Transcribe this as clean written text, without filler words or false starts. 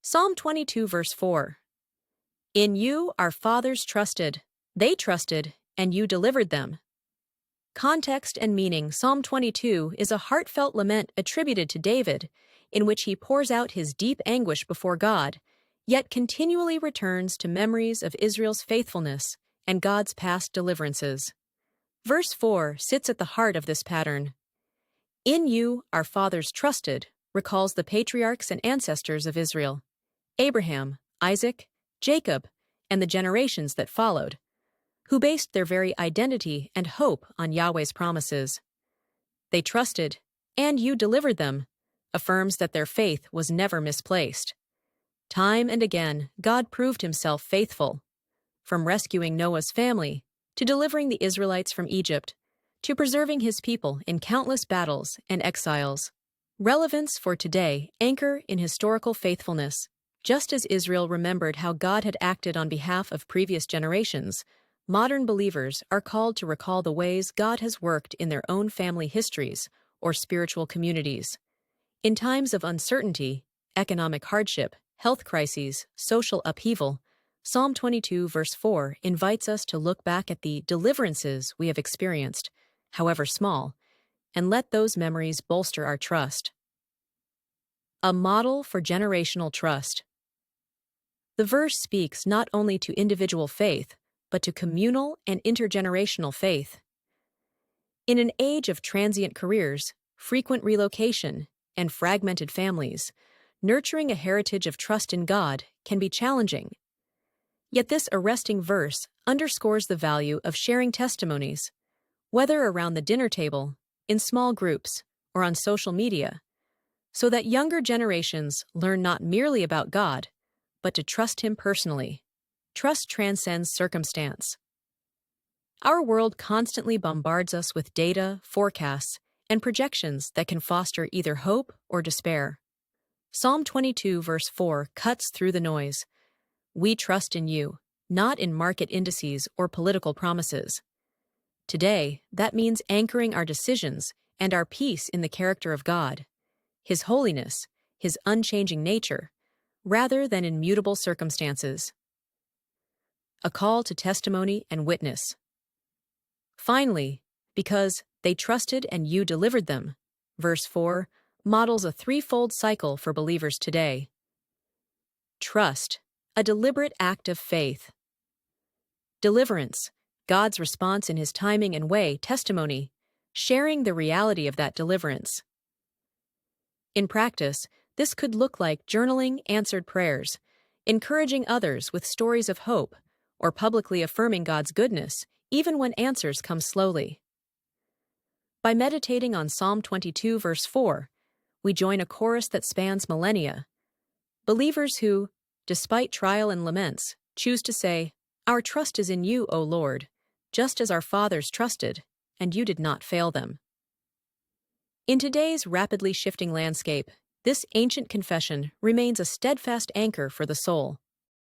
Psalm 22 verse 4. In you our fathers trusted. They trusted, and you delivered them. Context and meaning. Psalm 22 is a heartfelt lament attributed to David, in which he pours out his deep anguish before God, yet continually returns to memories of Israel's faithfulness and God's past deliverances. Verse 4 sits at the heart of this pattern. In you our fathers trusted recalls the patriarchs and ancestors of Israel, Abraham, Isaac, Jacob, and the generations that followed, who based their very identity and hope on Yahweh's promises. They trusted, and you delivered them, affirms that their faith was never misplaced. Time and again, God proved himself faithful, from rescuing Noah's family to delivering the Israelites from Egypt, to preserving his people in countless battles and exiles. Relevance for today anchor in historical faithfulness. Just as Israel remembered how God had acted on behalf of previous generations, modern believers are called to recall the ways God has worked in their own family histories or spiritual communities. In times of uncertainty, economic hardship, health crises, social upheaval, Psalm 22 verse 4 invites us to look back at the deliverances we have experienced, however small, and let those memories bolster our trust. A model for generational trust. The verse speaks not only to individual faith, but to communal and intergenerational faith. In an age of transient careers, frequent relocation, and fragmented families, nurturing a heritage of trust in God can be challenging. Yet this arresting verse underscores the value of sharing testimonies, whether around the dinner table, in small groups, or on social media, so that younger generations learn not merely about God, but to trust him personally. Trust transcends circumstance. Our world constantly bombards us with data, forecasts, and projections that can foster either hope or despair. Psalm 22 verse 4 cuts through the noise. We trust in you, not in market indices or political promises. Today, that means anchoring our decisions and our peace in the character of God, his holiness, his unchanging nature, rather than in mutable circumstances. A call to testimony and witness. Finally, because they trusted and you delivered them, verse 4 models a threefold cycle for believers today. Trust, a deliberate act of faith. Deliverance, God's response in his timing and way. Testimony, sharing the reality of that deliverance. In practice, this could look like journaling answered prayers, encouraging others with stories of hope, or publicly affirming God's goodness, even when answers come slowly. By meditating on Psalm 22 verse 4, we join a chorus that spans millennia. Believers who, despite trial and laments, choose to say, "Our trust is in you, O Lord, just as our fathers trusted, and you did not fail them." In today's rapidly shifting landscape, this ancient confession remains a steadfast anchor for the soul.